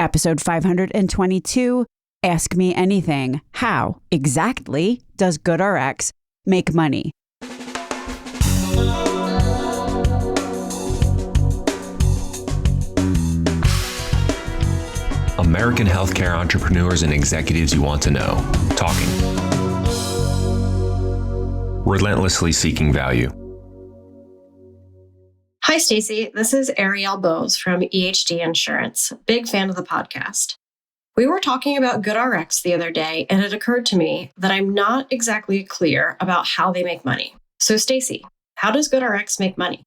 Episode 522, Ask Me Anything. How exactly does GoodRx make money? American healthcare entrepreneurs and executives you want to know. Talking. Relentlessly seeking value. Hi, Stacey. This is Ariel Bowes from EHD Insurance. Big fan of the podcast. We were talking about GoodRx the other day, and it occurred to me that I'm not exactly clear about how they make money. So, Stacey, how does GoodRx make money?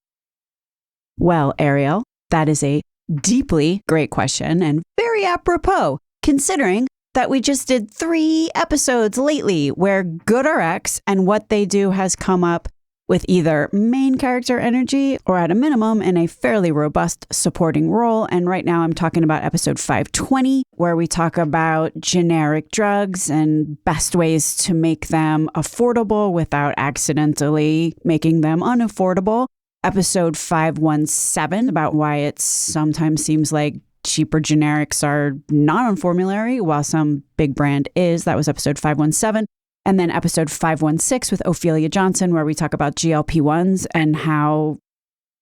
Well, Ariel, that is a deeply great question and very apropos, considering that we just did 3 episodes lately where GoodRx and what they do has come up with either main character energy or at a minimum in a fairly robust supporting role. And right now I'm talking about episode 520, where we talk about generic drugs and best ways to make them affordable without accidentally making them unaffordable. Episode 517 about why it sometimes seems like cheaper generics are not on formulary while some big brand is. That was episode 517. And then episode 516 with Ophelia Johnson, where we talk about GLP-1s and how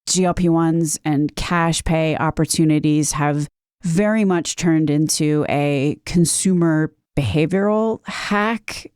GLP-1s and cash pay opportunities have very much turned into a consumer behavioral hack.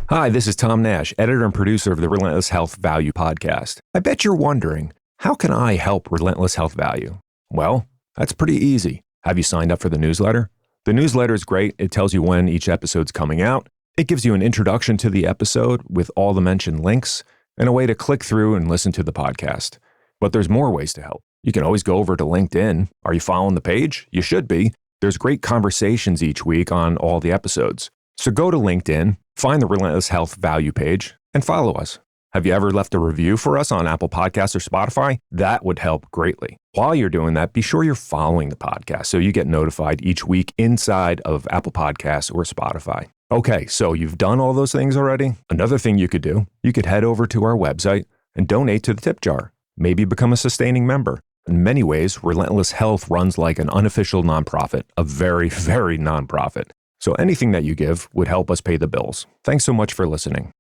Hi, this is Tom Nash, editor and producer of the Relentless Health Value podcast. I bet you're wondering, how can I help Relentless Health Value? Well, that's pretty easy. Have you signed up for the newsletter? The newsletter is great. It tells you when each episode's coming out. It gives you an introduction to the episode with all the mentioned links and a way to click through and listen to the podcast. But there's more ways to help. You can always go over to LinkedIn. Are you following the page? You should be. There's great conversations each week on all the episodes. So go to LinkedIn, find the Relentless Health Value page, and follow us. Have you ever left a review for us on Apple Podcasts or Spotify? That would help greatly. While you're doing that, be sure you're following the podcast so you get notified each week inside of Apple Podcasts or Spotify. Okay, so you've done all those things already. Another thing you could do, you could head over to our website and donate to the tip jar. Maybe become a sustaining member. In many ways, Relentless Health runs like an unofficial nonprofit, a very, very nonprofit. So anything that you give would help us pay the bills. Thanks so much for listening.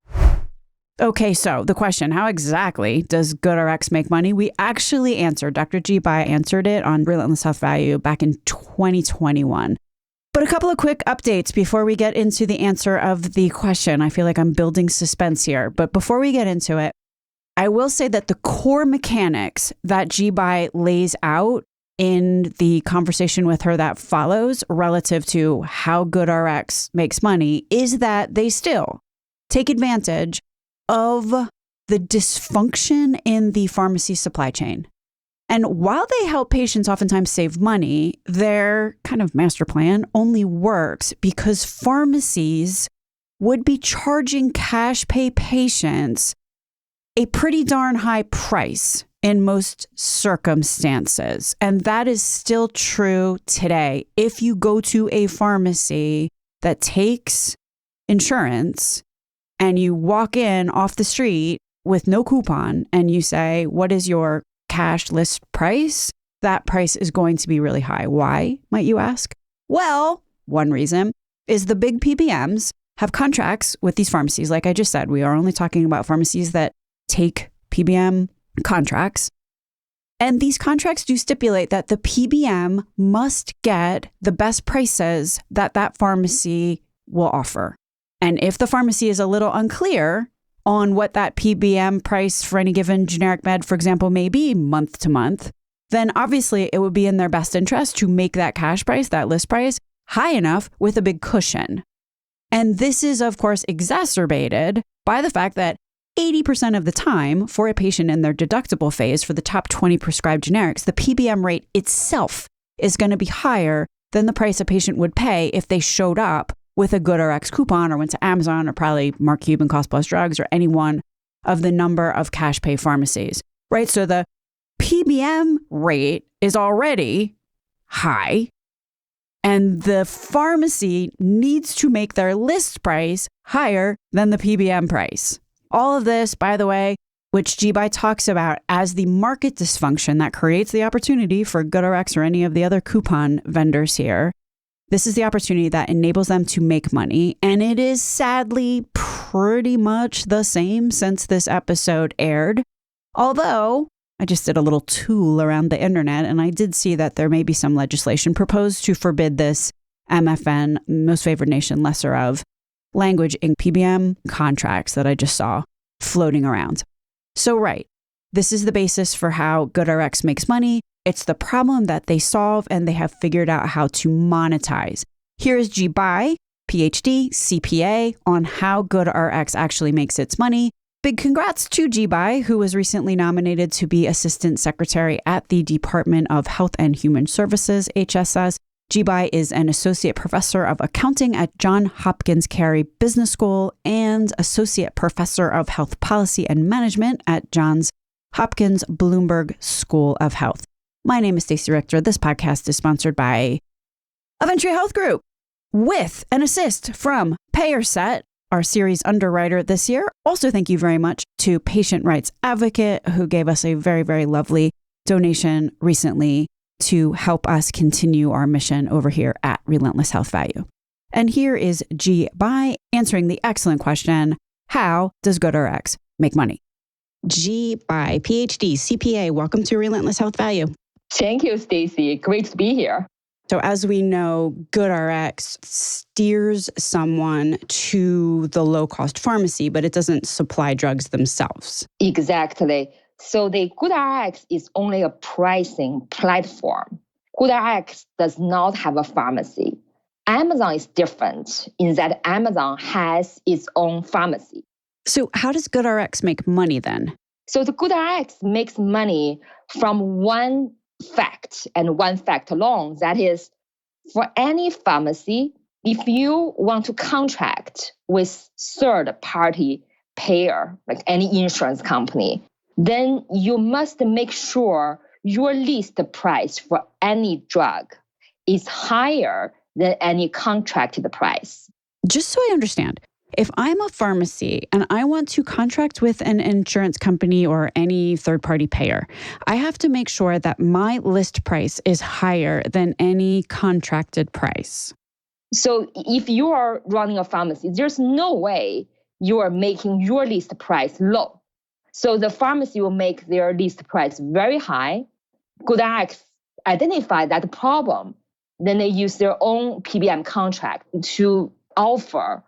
Okay, so the question, how exactly does GoodRx make money? We actually answered, Dr. Ge Bai answered it on Relentless Health Value back in 2021. But a couple of quick updates before we get into the answer of the question. I feel like I'm building suspense here. But before we get into it, I will say that the core mechanics that Ge Bai lays out in the conversation with her that follows relative to how GoodRx makes money is that they still take advantage of the dysfunction in the pharmacy supply chain. And while they help patients oftentimes save money, their kind of master plan only works because pharmacies would be charging cash pay patients a pretty darn high price in most circumstances. And that is still true today. If you go to a pharmacy that takes insurance and you walk in off the street with no coupon and you say, what is your cash list price? That price is going to be really high. Why, might you ask? Well, one reason is the big PBMs have contracts with these pharmacies. Like I just said, we are only talking about pharmacies that take PBM contracts. And these contracts do stipulate that the PBM must get the best prices that that pharmacy will offer. And if the pharmacy is a little unclear on what that PBM price for any given generic med, for example, may be month to month, then obviously it would be in their best interest to make that cash price, that list price, high enough with a big cushion. And this is, of course, exacerbated by the fact that 80% of the time for a patient in their deductible phase for the top 20 prescribed generics, the PBM rate itself is going to be higher than the price a patient would pay if they showed up with a GoodRx coupon or went to Amazon or probably Mark Cuban Cost Plus Drugs or any one of the number of cash pay pharmacies, right? So the PBM rate is already high and the pharmacy needs to make their list price higher than the PBM price. All of this, by the way, which Ge Bai talks about as the market dysfunction that creates the opportunity for GoodRx or any of the other coupon vendors here, This is the opportunity that enables them to make money. And it is sadly pretty much the same since this episode aired. Although I just did a little tool around the internet and I did see that there may be some legislation proposed to forbid this MFN, most favored nation, lesser of, language in PBM contracts that I just saw floating around. So right, this is the basis for how GoodRx makes money. It's the problem that they solve and they have figured out how to monetize. Here is Ge Bai, PhD, CPA, on how GoodRx actually makes its money. Big congrats to Ge Bai, who was recently nominated to be Assistant Secretary at the Department of Health and Human Services, HSS. Ge Bai is an Associate Professor of Accounting at Johns Hopkins Carey Business School and Associate Professor of Health Policy and Management at Johns Hopkins Bloomberg School of Health. My name is Stacey Richter. This podcast is sponsored by Aventria Health Group with an assist from PayerSet, our series underwriter this year. Also, thank you very much to Patient Rights Advocate, who gave us a very, very lovely donation recently to help us continue our mission over here at Relentless Health Value. And here is Ge Bai answering the excellent question, how does GoodRx make money? Ge Bai, PhD, CPA, welcome to Relentless Health Value. Thank you, Stacey. Great to be here. So as we know, GoodRx steers someone to the low-cost pharmacy, but it doesn't supply drugs themselves. Exactly. So the GoodRx is only a pricing platform. GoodRx does not have a pharmacy. Amazon is different in that Amazon has its own pharmacy. So how does GoodRx make money then? So the GoodRx makes money from one fact and one fact alone. That is, for any pharmacy, if you want to contract with third-party payer, like any insurance company, then you must make sure your list price for any drug is higher than any contracted price. Just so I understand, if I'm a pharmacy and I want to contract with an insurance company or any third-party payer, I have to make sure that my list price is higher than any contracted price. So if you are running a pharmacy, there's no way you are making your list price low. So the pharmacy will make their list price very high. GoodRx identify that problem. Then they use their own PBM contract to offer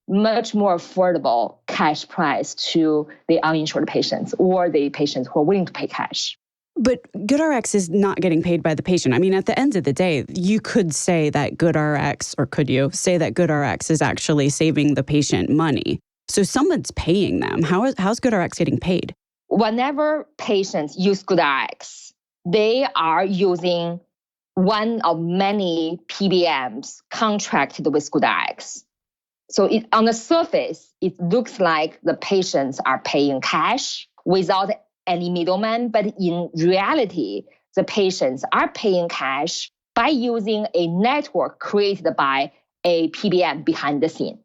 much more affordable cash price to the uninsured patients or the patients who are willing to pay cash. But GoodRx is not getting paid by the patient. I mean, at the end of the day, you could say that GoodRx, or could you say that GoodRx is actually saving the patient money? So someone's paying them. How's GoodRx getting paid? Whenever patients use GoodRx, they are using one of many PBMs contracted with GoodRx. So on the surface, it looks like the patients are paying cash without any middleman, but in reality, the patients are paying cash by using a network created by a PBM behind the scene.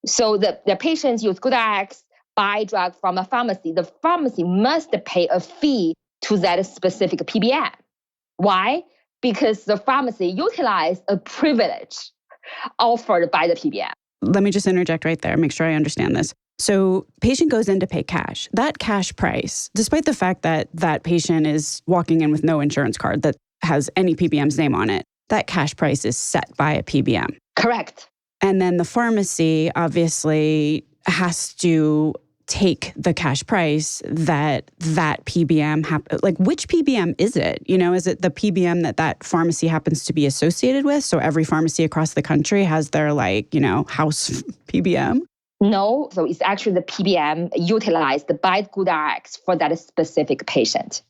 So the patients use GoodRx, buy drug from a pharmacy. The pharmacy must pay a fee to that specific PBM. Why? Because the pharmacy utilized a privilege offered by the PBM. Let me just interject right there, make sure I understand this. So patient goes in to pay cash. That cash price, despite the fact that that patient is walking in with no insurance card that has any PBM's name on it, that cash price is set by a PBM. Correct. And then the pharmacy obviously has to take the cash price that PBM, like which PBM is it? You know, is it the PBM that pharmacy happens to be associated with? So every pharmacy across the country has their house PBM? No, so it's actually the PBM utilized by GoodRx for that specific patient.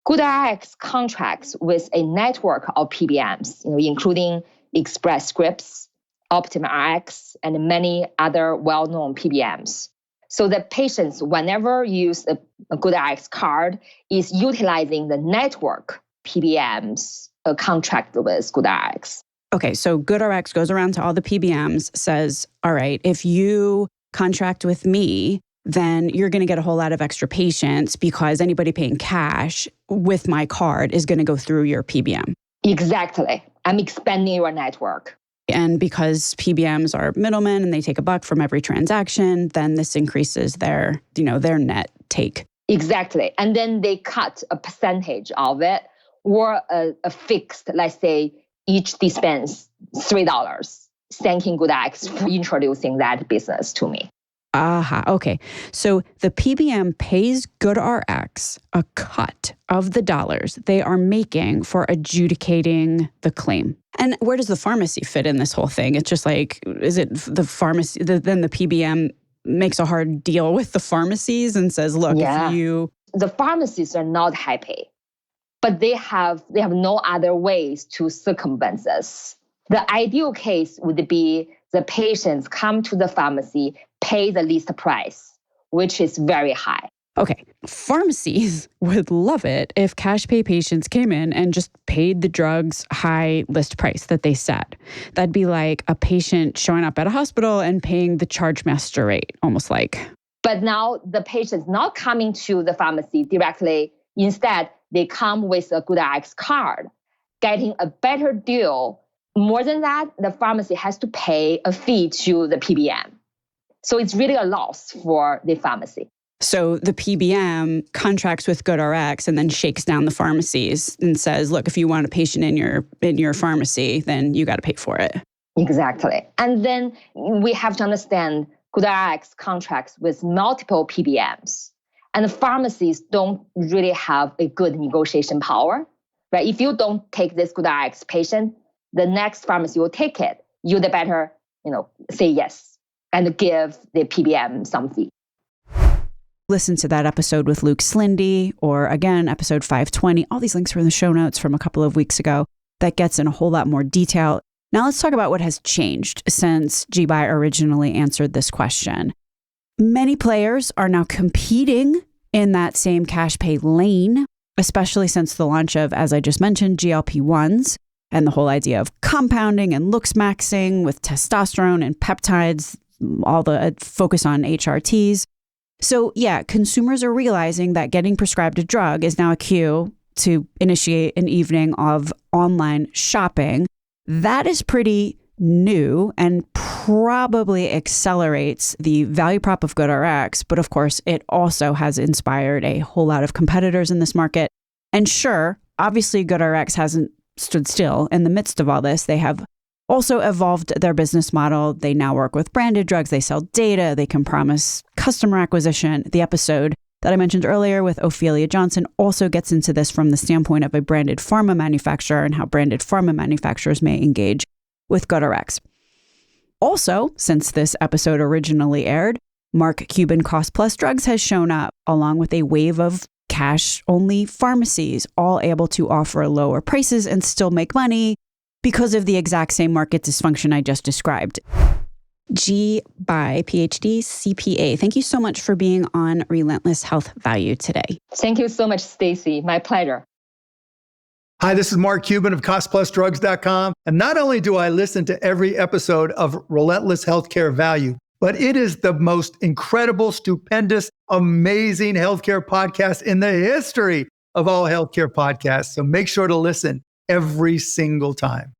GoodRx contracts with a network of PBMs, including Express Scripts, OptumRx, and many other well-known PBMs. So the patients, whenever use a GoodRx card, is utilizing the network PBMs contract with GoodRx. Okay, so GoodRx goes around to all the PBMs, says, all right, if you contract with me, then you're going to get a whole lot of extra patients because anybody paying cash with my card is going to go through your PBM. Exactly. I'm expanding your network. And because PBMs are middlemen and they take a buck from every transaction, then this increases their net take. Exactly. And then they cut a percentage of it or a fixed, let's say, each dispense $3. Thanking GoodRx for introducing that business to me. Aha. Okay. So the PBM pays GoodRx a cut of the dollars they are making for adjudicating the claim. And where does the pharmacy fit in this whole thing? It's just like, is it the pharmacy, then the PBM makes a hard deal with the pharmacies and says, look, if you... The pharmacies are not happy, but they have no other ways to circumvent this. The ideal case would be the patients come to the pharmacy, pay the list price, which is very high. Okay, pharmacies would love it if cash pay patients came in and just paid the drug's high list price that they set. That'd be like a patient showing up at a hospital and paying the charge master rate, almost like. But now the patient's not coming to the pharmacy directly. Instead, they come with a GoodRx card, getting a better deal. More than that, the pharmacy has to pay a fee to the PBM. So it's really a loss for the pharmacy. So the PBM contracts with GoodRx and then shakes down the pharmacies and says, look, if you want a patient in your pharmacy, then you got to pay for it. Exactly. And then we have to understand GoodRx contracts with multiple PBMs. And the pharmacies don't really have a good negotiation power. Right? If you don't take this GoodRx patient, the next pharmacy will take it. You the better, say yes and give the PBM some fee. Listen to that episode with Luke Slindee, or again, episode 520. All these links are in the show notes from a couple of weeks ago. That gets in a whole lot more detail. Now let's talk about what has changed since Ge Bai originally answered this question. Many players are now competing in that same cash pay lane, especially since the launch of, as I just mentioned, GLP-1s. And the whole idea of compounding and looks maxing with testosterone and peptides, all the focus on HRTs. So yeah, consumers are realizing that getting prescribed a drug is now a cue to initiate an evening of online shopping. That is pretty new and probably accelerates the value prop of GoodRx. But of course, it also has inspired a whole lot of competitors in this market. And sure, obviously GoodRx hasn't stood still in the midst of all this. They have also evolved their business model. They now work with branded drugs. They sell data. They can promise customer acquisition. The episode that I mentioned earlier with Ophelia Johnson also gets into this from the standpoint of a branded pharma manufacturer and how branded pharma manufacturers may engage with GoodRx. Also, since this episode originally aired, Mark Cuban Cost Plus Drugs has shown up along with a wave of cash-only pharmacies, all able to offer lower prices and still make money because of the exact same market dysfunction I just described. Ge Bai, PhD, CPA, thank you so much for being on Relentless Health Value today. Thank you so much, Stacey. My pleasure. Hi, this is Mark Cuban of CostPlusDrugs.com. And not only do I listen to every episode of Relentless Healthcare Value, but it is the most incredible, stupendous, amazing healthcare podcast in the history of all healthcare podcasts. So make sure to listen every single time.